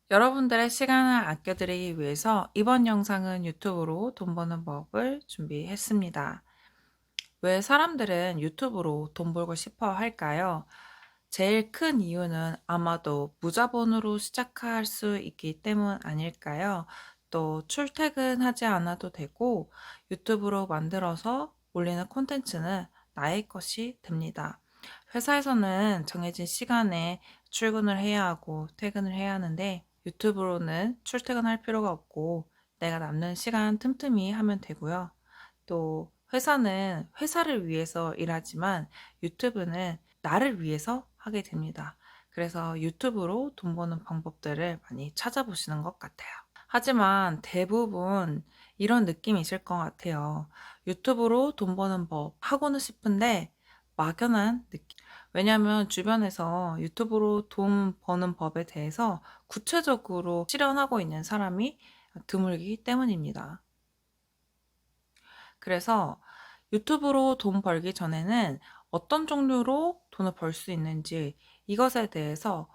여러분들의 시간을 아껴드리기 위해서 이번 영상은 유튜브로 돈 버는 법을 준비했습니다. 왜 사람들은 유튜브로 돈 벌고 싶어 할까요? 제일 큰 이유는 아마도 무자본으로 시작할 수 있기 때문 아닐까요? 또 출퇴근하지 않아도 되고 유튜브로 만들어서 올리는 콘텐츠는 나의 것이 됩니다. 회사에서는 정해진 시간에 출근을 해야 하고 퇴근을 해야 하는데 유튜브로는 출퇴근할 필요가 없고 내가 남는 시간 틈틈이 하면 되고요. 또 회사는 회사를 위해서 일하지만 유튜브는 나를 위해서 하게 됩니다. 그래서 유튜브로 돈 버는 방법들을 많이 찾아보시는 것 같아요. 하지만 대부분 이런 느낌이 있을 것 같아요. 유튜브로 돈 버는 법 하고는 싶은데 막연한 느낌. 왜냐하면 주변에서 유튜브로 돈 버는 법에 대해서 구체적으로 실현하고 있는 사람이 드물기 때문입니다. 그래서 유튜브로 돈 벌기 전에는 어떤 종류로 돈을 벌 수 있는지 이것에 대해서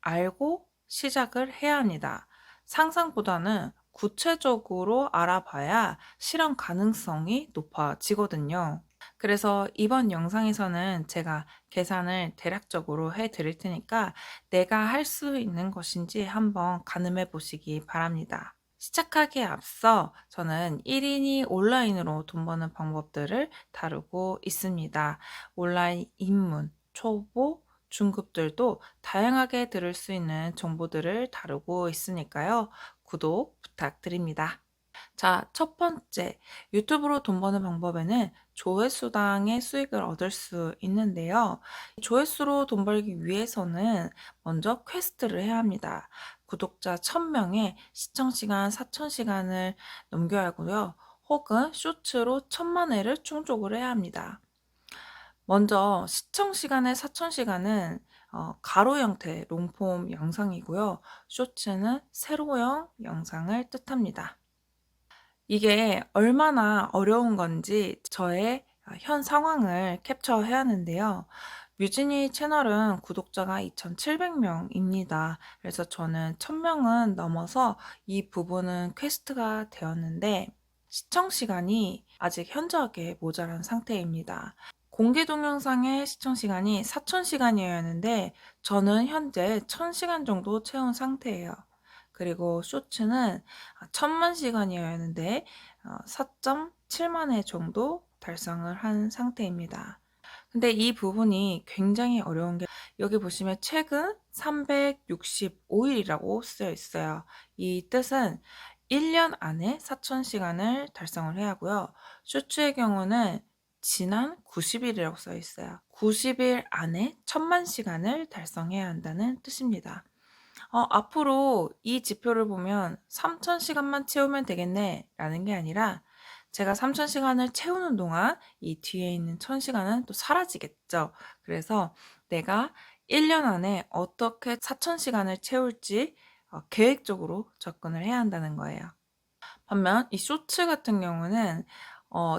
알고 시작을 해야 합니다. 상상보다는 구체적으로 알아봐야 실현 가능성이 높아지거든요. 그래서 이번 영상에서는 제가 계산을 대략적으로 해 드릴 테니까 내가 할 수 있는 것인지 한번 가늠해 보시기 바랍니다. 시작하기에 앞서 저는 1인이 온라인으로 돈 버는 방법들을 다루고 있습니다. 온라인 입문, 초보, 중급들도 다양하게 들을 수 있는 정보들을 다루고 있으니까요. 구독 부탁드립니다. 자, 첫 번째, 유튜브로 돈 버는 방법에는 조회수당의 수익을 얻을 수 있는데요. 조회수로 돈 벌기 위해서는 먼저 퀘스트를 해야 합니다. 구독자 1000명에 시청시간 4000시간을 넘겨야 하고요. 혹은 쇼츠로 1000만 회를 충족을 해야 합니다. 먼저 시청시간의 4000시간은 가로 형태 롱폼 영상이고요. 쇼츠는 세로형 영상을 뜻합니다. 이게 얼마나 어려운 건지 저의 현 상황을 캡처해야 하는데요. 뮤진이 채널은 구독자가 2,700명입니다. 그래서 저는 1000명은 넘어서 이 부분은 퀘스트가 되었는데 시청 시간이 아직 현저하게 모자란 상태입니다. 공개 동영상의 시청 시간이 4000시간이어야 하는데 저는 현재 1000시간 정도 채운 상태예요. 그리고 쇼츠는 1000만 시간이어야 하는데 4.7만 회 정도 달성을 한 상태입니다. 근데 이 부분이 굉장히 어려운 게 여기 보시면 최근 365일이라고 쓰여 있어요. 이 뜻은 1년 안에 4,000시간을 달성을 해야 하고요. 쇼츠의 경우는 지난 90일이라고 써 있어요. 90일 안에 1000만 시간을 달성해야 한다는 뜻입니다. 앞으로 이 지표를 보면 3,000시간만 채우면 되겠네 라는 게 아니라 제가 3,000시간을 채우는 동안 이 뒤에 있는 1,000시간은 또 사라지겠죠. 그래서 내가 1년 안에 어떻게 4,000시간을 채울지 계획적으로 접근을 해야 한다는 거예요. 반면 이 쇼츠 같은 경우는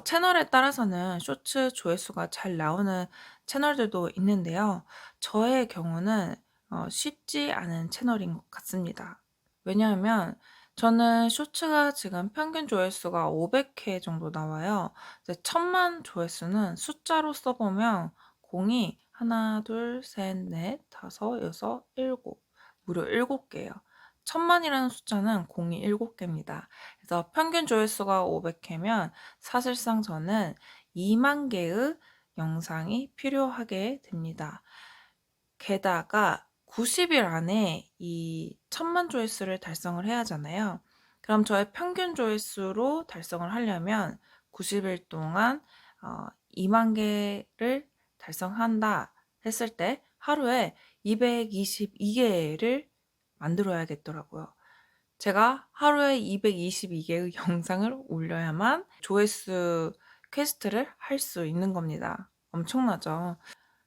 채널에 따라서는 쇼츠 조회수가 잘 나오는 채널들도 있는데요. 저의 경우는 쉽지 않은 채널인 것 같습니다. 왜냐하면 저는 쇼츠가 지금 평균 조회수가 500회 정도 나와요. 이제 1000만 조회수는 숫자로 써보면 공이 하나, 둘, 셋, 넷, 다섯, 여섯, 일곱, 무려 7개예요. 1000만이라는 숫자는 공이 7개입니다. 그래서 평균 조회수가 500회면 사실상 저는 2만 개의 영상이 필요하게 됩니다. 게다가 90일 안에 이 1000만 조회수를 달성을 해야 하잖아요. 그럼 저의 평균 조회수로 달성을 하려면 90일 동안 2만 개를 달성한다 했을 때 하루에 222개를 만들어야겠더라고요. 제가 하루에 222개의 영상을 올려야만 조회수 퀘스트를 할 수 있는 겁니다. 엄청나죠?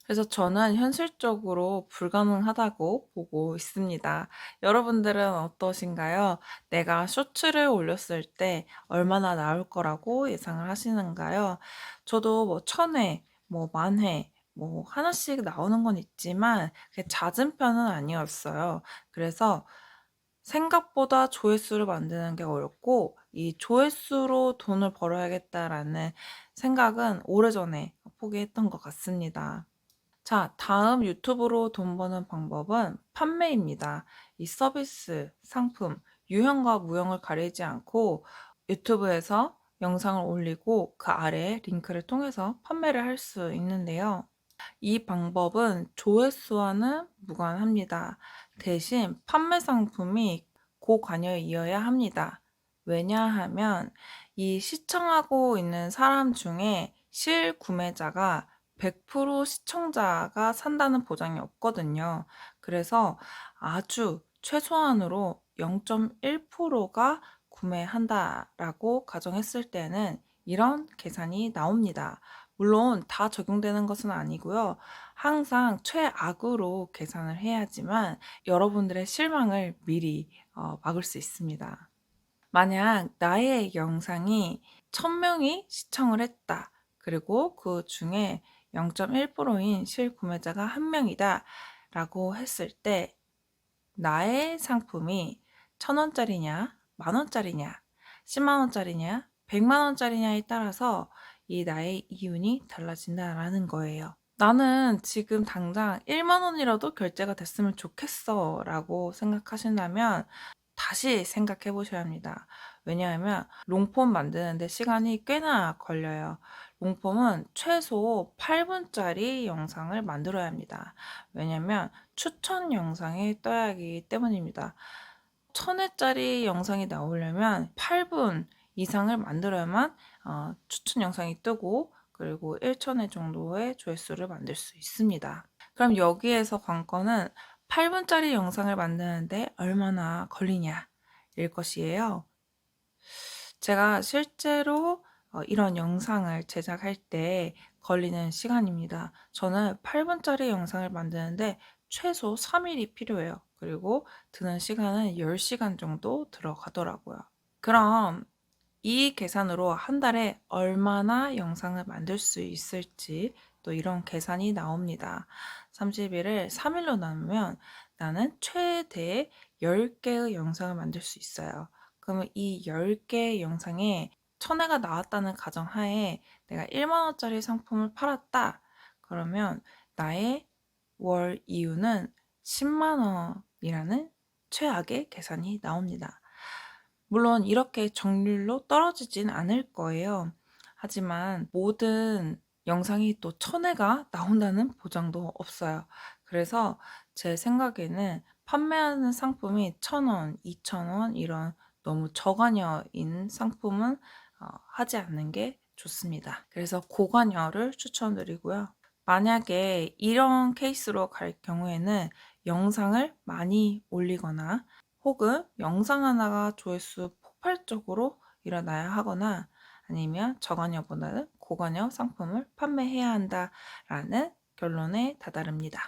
그래서 저는 현실적으로 불가능하다고 보고 있습니다. 여러분들은 어떠신가요? 내가 쇼츠를 올렸을 때 얼마나 나올 거라고 예상을 하시는가요? 저도 뭐 1000회, 뭐 10,000회, 뭐 하나씩 나오는 건 있지만 그게 잦은 편은 아니었어요. 그래서 생각보다 조회수를 만드는 게 어렵고 이 '조회수로 돈을 벌어야겠다.'라는 생각은 오래전에 포기했던 것 같습니다. 자, 다음 유튜브로 돈 버는 방법은 판매입니다. 이 서비스, 상품, 유형과 무형을 가리지 않고 유튜브에서 영상을 올리고 그 아래에 링크를 통해서 판매를 할 수 있는데요. 이 방법은 조회수와는 무관합니다. 대신 판매 상품이 고관여이어야 합니다. 왜냐하면 이 시청하고 있는 사람 중에 실구매자가 100% 시청자가 산다는 보장이 없거든요. 그래서 아주 최소한으로 0.1%가 구매한다라고 가정했을 때는 이런 계산이 나옵니다. 물론 다 적용되는 것은 아니고요. 항상 최악으로 계산을 해야지만 여러분들의 실망을 미리 막을 수 있습니다. 만약 나의 영상이 1000명이 시청을 했다. 그리고 그 중에 0.1%인 실구매자가 1명이다. 라고 했을 때 나의 상품이 1000원짜리냐, 만원짜리냐, 10만원짜리냐, 100만원짜리냐에 따라서 이 나의 이윤이 달라진다라는 거예요. 나는 지금 당장 1만원이라도 결제가 됐으면 좋겠어 라고 생각하신다면 다시 생각해 보셔야 합니다. 왜냐하면 롱폼 만드는데 시간이 꽤나 걸려요. 롱폼은 최소 8분짜리 영상을 만들어야 합니다. 왜냐하면 추천 영상에 떠야 하기 때문입니다. 1000회짜리 영상이 나오려면 8분 이상을 만들어야만 추천 영상이 뜨고 그리고 1000회 정도의 조회수를 만들 수 있습니다. 그럼 여기에서 관건은 8분짜리 영상을 만드는데 얼마나 걸리냐 일 것이에요. 제가 실제로 이런 영상을 제작할 때 걸리는 시간입니다. 저는 8분짜리 영상을 만드는데 최소 3일이 필요해요. 그리고 드는 시간은 10시간 정도 들어가더라고요. 그럼 이 계산으로 한 달에 얼마나 영상을 만들 수 있을지 또 이런 계산이 나옵니다. 30일을 3일로 나누면 나는 최대 10개의 영상을 만들 수 있어요. 그러면 이 10개의 영상에 1000회가 나왔다는 가정하에 내가 1만원짜리 상품을 팔았다. 그러면 나의 월 이윤은 10만원이라는 최악의 계산이 나옵니다. 물론 이렇게 정률로 떨어지진 않을 거예요. 하지만 모든 영상이 또 1000회가 나온다는 보장도 없어요. 그래서 제 생각에는 판매하는 상품이 1000원, 2000원 이런 너무 저관여인 상품은 하지 않는 게 좋습니다. 그래서 고관여를 추천드리고요. 만약에 이런 케이스로 갈 경우에는 영상을 많이 올리거나 혹은 영상 하나가 조회수 폭발적으로 일어나야 하거나 아니면 저관여보다는 고관여 상품을 판매해야 한다라는 결론에 다다릅니다.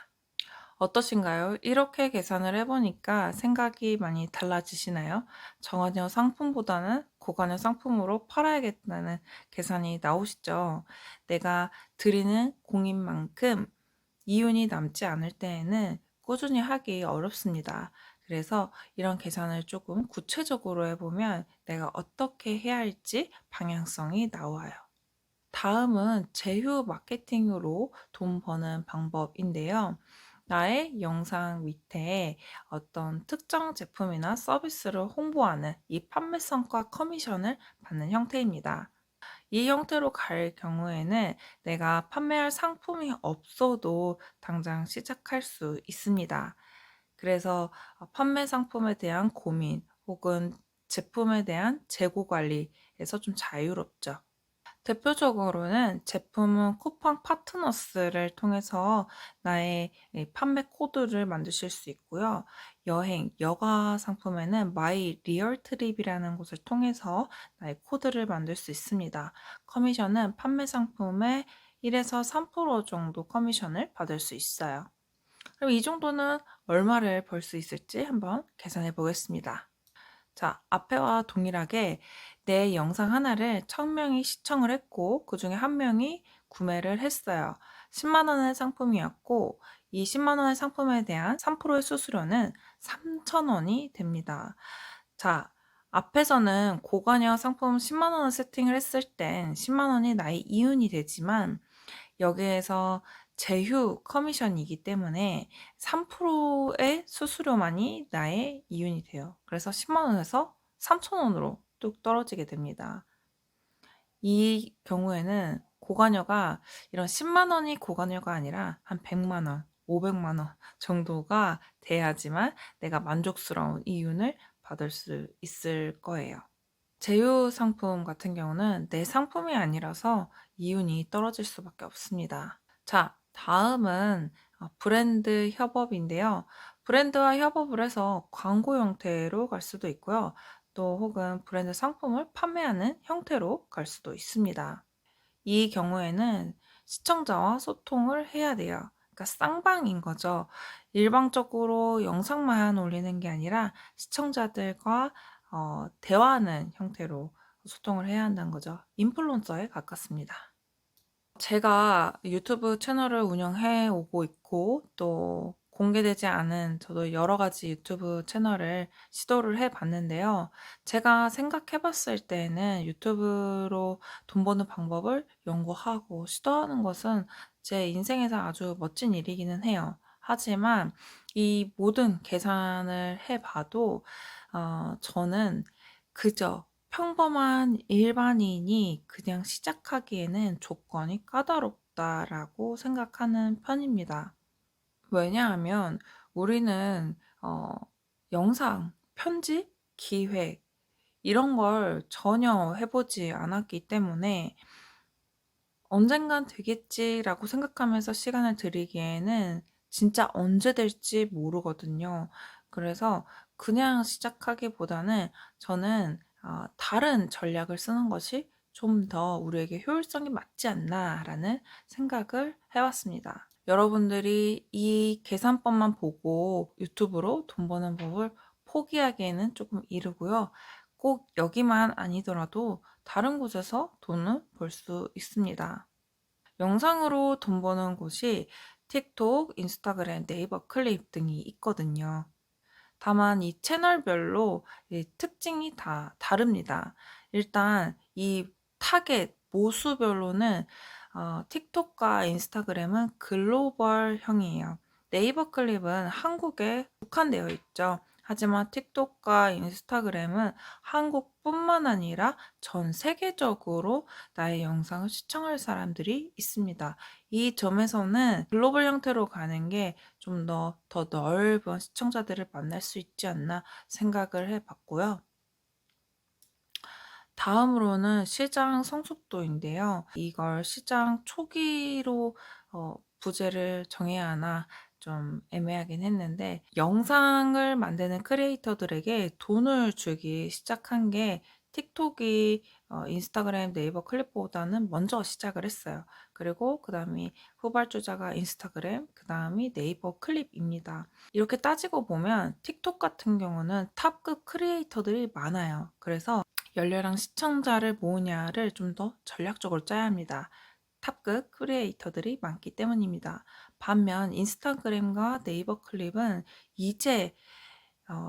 어떠신가요? 이렇게 계산을 해보니까 생각이 많이 달라지시나요? 저관여 상품보다는 고관여 상품으로 팔아야겠다는 계산이 나오시죠? 내가 드리는 공인만큼 이윤이 남지 않을 때에는 꾸준히 하기 어렵습니다. 그래서 이런 계산을 조금 구체적으로 해보면 내가 어떻게 해야 할지 방향성이 나와요. 다음은 제휴 마케팅으로 돈 버는 방법인데요. 나의 영상 밑에 어떤 특정 제품이나 서비스를 홍보하는 이 판매성과 커미션을 받는 형태입니다. 이 형태로 갈 경우에는 내가 판매할 상품이 없어도 당장 시작할 수 있습니다. 그래서 판매 상품에 대한 고민 혹은 제품에 대한 재고 관리에서 좀 자유롭죠. 대표적으로는 제품은 쿠팡 파트너스를 통해서 나의 판매 코드를 만드실 수 있고요. 여행, 여가 상품에는 마이 리얼 트립이라는 곳을 통해서 나의 코드를 만들 수 있습니다. 커미션은 판매 상품의 1에서 3% 정도 커미션을 받을 수 있어요. 그럼 이 정도는 얼마를 벌 수 있을지 한번 계산해 보겠습니다. 자, 앞에와 동일하게 내 영상 하나를 1000명이 시청을 했고 그 중에 1명이 구매를 했어요. 10만 원의 상품이었고 이 10만 원의 상품에 대한 3%의 수수료는 3,000원이 됩니다. 자, 앞에서는 고관여 상품 10만 원을 세팅을 했을 땐 10만 원이 나의 이윤이 되지만 여기에서 제휴 커미션이기 때문에 3%의 수수료만이 나의 이윤이 돼요. 그래서 10만 원에서 3,000원으로 뚝 떨어지게 됩니다. 이 경우에는 고관여가 이런 10만 원이 고관여가 아니라 한 100만 원, 500만 원 정도가 돼야지만 내가 만족스러운 이윤을 받을 수 있을 거예요. 제휴 상품 같은 경우는 내 상품이 아니라서 이윤이 떨어질 수밖에 없습니다. 자, 다음은 브랜드 협업인데요. 브랜드와 협업을 해서 광고 형태로 갈 수도 있고요. 또 혹은 브랜드 상품을 판매하는 형태로 갈 수도 있습니다. 이 경우에는 시청자와 소통을 해야 돼요. 그러니까 쌍방인 거죠. 일방적으로 영상만 올리는 게 아니라 시청자들과 대화하는 형태로 소통을 해야 한다는 거죠. 인플루언서에 가깝습니다. 제가 유튜브 채널을 운영해 오고 있고 또 공개되지 않은 저도 여러 가지 유튜브 채널을 시도를 해 봤는데요. 제가 생각해 봤을 때는 유튜브로 돈 버는 방법을 연구하고 시도하는 것은 제 인생에서 아주 멋진 일이기는 해요. 하지만 이 모든 계산을 해 봐도 저는 그저 평범한 일반인이 그냥 시작하기에는 조건이 까다롭다라고 생각하는 편입니다. 왜냐하면 우리는 영상, 편집, 기획 이런 걸 전혀 해보지 않았기 때문에 언젠간 되겠지라고 생각하면서 시간을 들이기에는 진짜 언제 될지 모르거든요. 그래서 그냥 시작하기보다는 저는 다른 전략을 쓰는 것이 좀 더 우리에게 효율성이 맞지 않나라는 생각을 해왔습니다. 여러분들이 이 계산법만 보고 유튜브로 돈 버는 법을 포기하기에는 조금 이르고요. 꼭 여기만 아니더라도 다른 곳에서 돈을 벌 수 있습니다. 영상으로 돈 버는 곳이 틱톡, 인스타그램, 네이버 클립 등이 있거든요. 다만 이 채널별로 이 특징이 다 다릅니다. 일단 이 타겟 모수별로는 틱톡과 인스타그램은 글로벌형이에요. 네이버 클립은 한국에 국한되어 있죠. 하지만 틱톡과 인스타그램은 한국뿐만 아니라 전 세계적으로 나의 영상을 시청할 사람들이 있습니다. 이 점에서는 글로벌 형태로 가는 게 좀 더 넓은 시청자들을 만날 수 있지 않나 생각을 해 봤고요. 다음으로는 시장 성숙도인데요. 이걸 시장 초기로 부제를 정해야 하나 좀 애매하긴 했는데 영상을 만드는 크리에이터들에게 돈을 주기 시작한 게 틱톡이 인스타그램, 네이버 클립보다는 먼저 시작을 했어요. 그리고 그다음이 후발주자가 인스타그램, 그다음이 네이버 클립입니다. 이렇게 따지고 보면 틱톡 같은 경우는 탑급 크리에이터들이 많아요. 그래서 열렬한 시청자를 모으냐를 좀 더 전략적으로 짜야 합니다. 탑급 크리에이터들이 많기 때문입니다. 반면 인스타그램과 네이버 클립은 이제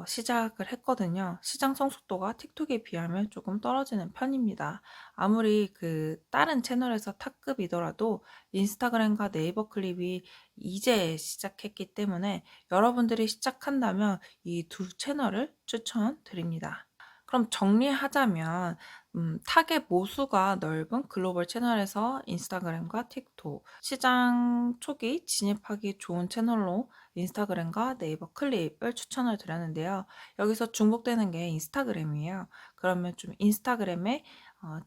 시작을 했거든요. 시장 성숙도가 틱톡에 비하면 조금 떨어지는 편입니다. 아무리 그 다른 채널에서 탑급이더라도 인스타그램과 네이버 클립이 이제 시작했기 때문에 여러분들이 시작한다면 이 두 채널을 추천드립니다. 그럼 정리하자면 타겟 모수가 넓은 글로벌 채널에서 인스타그램과 틱톡, 시장 초기 진입하기 좋은 채널로 인스타그램과 네이버 클립을 추천을 드렸는데요. 여기서 중복되는 게 인스타그램이에요. 그러면 좀 인스타그램에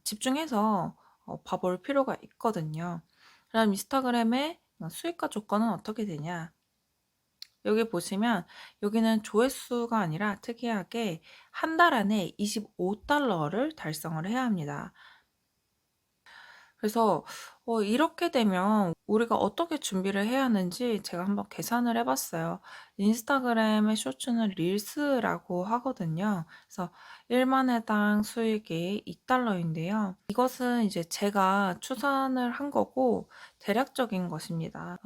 집중해서 봐볼 필요가 있거든요. 그럼 인스타그램의 수익화 조건은 어떻게 되냐? 여기 보시면 여기는 조회수가 아니라 특이하게 한 달 안에 $25를 달성을 해야 합니다. 그래서 이렇게 되면 우리가 어떻게 준비를 해야 하는지 제가 한번 계산을 해 봤어요. 인스타그램의 쇼츠는 릴스라고 하거든요. 그래서 1만 회당 수익이 $2 인데요. 이것은 이제 제가 추산을 한 거고 대략적인 것입니다.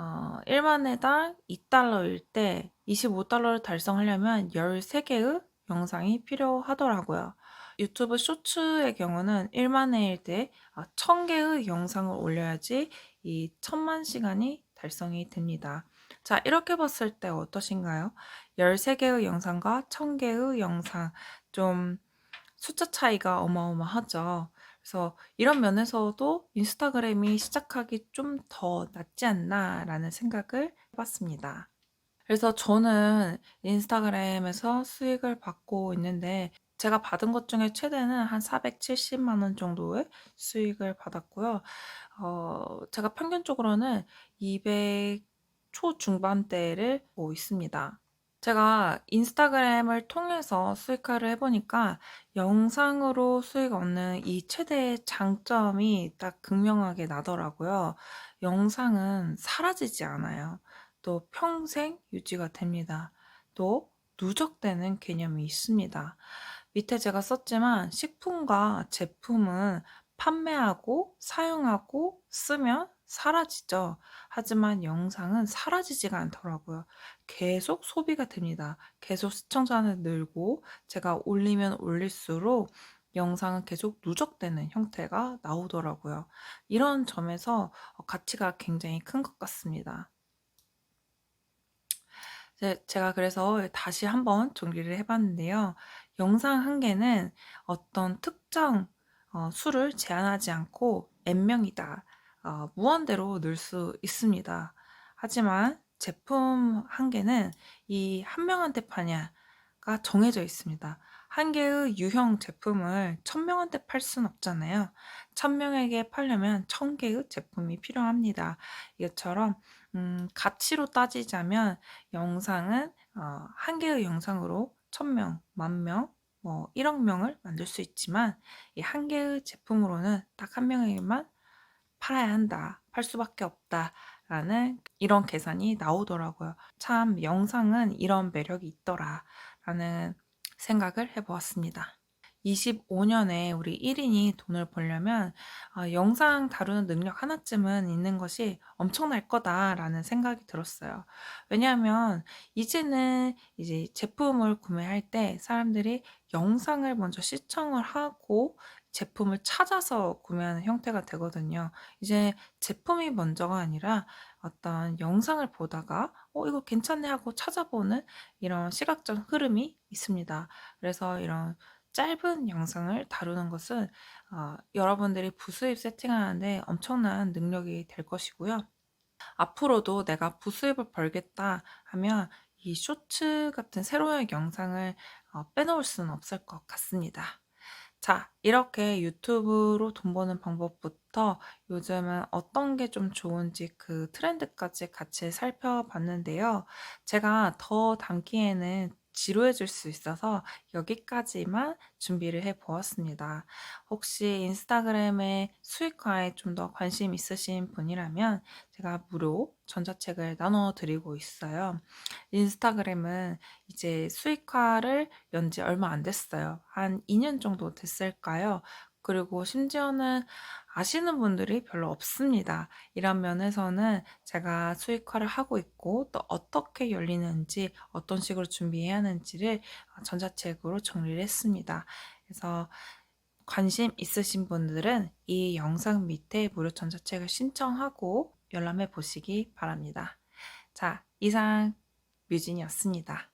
1만 회당 $2일때 $25를 달성하려면 13 개의 영상이 필요하더라고요. 유튜브 쇼츠의 경우는 1만 회일 때 1000 개의 영상을 올려야지 이 1000만 시간이 달성이 됩니다. 자, 이렇게 봤을 때 어떠신가요? 13 개의 영상과 1000 개의 영상, 좀 숫자 차이가 어마어마하죠. 그래서 이런 면에서도 '인스타그램이 시작하기 좀 더 낫지 않나.'라는 생각을 해 봤습니다. 그래서 저는 인스타그램에서 수익을 받고 있는데, 제가 받은 것 중에 최대는 한 470만 원 정도의 수익을 받았고요. 제가 평균적으로는 200 초중반대를 보고 있습니다. 제가 인스타그램을 통해서 수익화를 해 보니까 영상으로 수익 얻는 이 최대의 장점이 딱 극명하게 나더라고요. 영상은 사라지지 않아요. 또 평생 유지가 됩니다. 또 누적되는 개념이 있습니다. 밑에 제가 썼지만 식품과 제품은 판매하고 사용하고 쓰면 사라지죠. 하지만 영상은 사라지지가 않더라고요. 계속 소비가 됩니다. 계속 시청자는 늘고 제가 올리면 올릴수록 영상은 계속 누적되는 형태가 나오더라고요. 이런 점에서 가치가 굉장히 큰 것 같습니다. 제가 그래서 다시 한번 정리를 해 봤는데요. 영상 한 개는 어떤 특정 수를 제한하지 않고 N 명이다. 무한대로 넣을 수 있습니다. 하지만 제품 한 개는 이 한 명한테 파냐가 정해져 있습니다. 한 개의 유형 제품을 1000명한테 팔 수는 없잖아요. 1000명에게 팔려면 1000 개의 제품이 필요합니다. 이것처럼 가치로 따지자면 영상은 한 개의 영상으로 1000명, 10,000명, 뭐 1억 명을 만들 수 있지만 이 한 개의 제품으로는 딱 한 명에게만 팔아야 한다. 팔 수밖에 없다라는 이런 계산이 나오더라고요. '참 영상은 이런 매력이 있더라.'라는 생각을 해 보았습니다. 25년에 우리 1인이 돈을 벌려면 '영상 다루는 능력 하나쯤은 있는 것이 엄청날 거다.'라는 생각이 들었어요. 왜냐하면 이제는 이제 제품을 구매할 때 사람들이 영상을 먼저 시청을 하고 제품을 찾아서 구매하는 형태가 되거든요. 이제 제품이 먼저가 아니라 어떤 영상을 보다가 '어 이거 괜찮네.' 하고 찾아보는 이런 시각적 흐름이 있습니다. 그래서 이런 짧은 영상을 다루는 것은 여러분들이 부수입 세팅하는 데 엄청난 능력이 될 것이고요. 앞으로도 '내가 부수입을 벌겠다.' 하면 이 쇼츠 같은 세로의 영상을 빼놓을 수는 없을 것 같습니다. 자, 이렇게 유튜브로 돈 버는 방법부터 요즘은 어떤 게 좀 좋은지 그 트렌드까지 같이 살펴봤는데요. 제가 더 담기에는 지루해질 수 있어서 여기까지만 준비를 해 보았습니다. 혹시 인스타그램의 수익화에 좀 더 관심 있으신 분이라면 제가 무료 전자책을 나눠 드리고 있어요. 인스타그램은 이제 수익화를 연지 얼마 안 됐어요. 한 2년 정도 됐을까요? 그리고 심지어는 아시는 분들이 별로 없습니다. 이런 면에서는 제가 수익화를 하고 있고 또 어떻게 열리는지 어떤 식으로 준비해야 하는지를 전자책으로 정리를 했습니다. 그래서 관심 있으신 분들은 이 영상 밑에 무료 전자책을 신청하고 열람해 보시기 바랍니다. 자, 이상 뮤진이었습니다.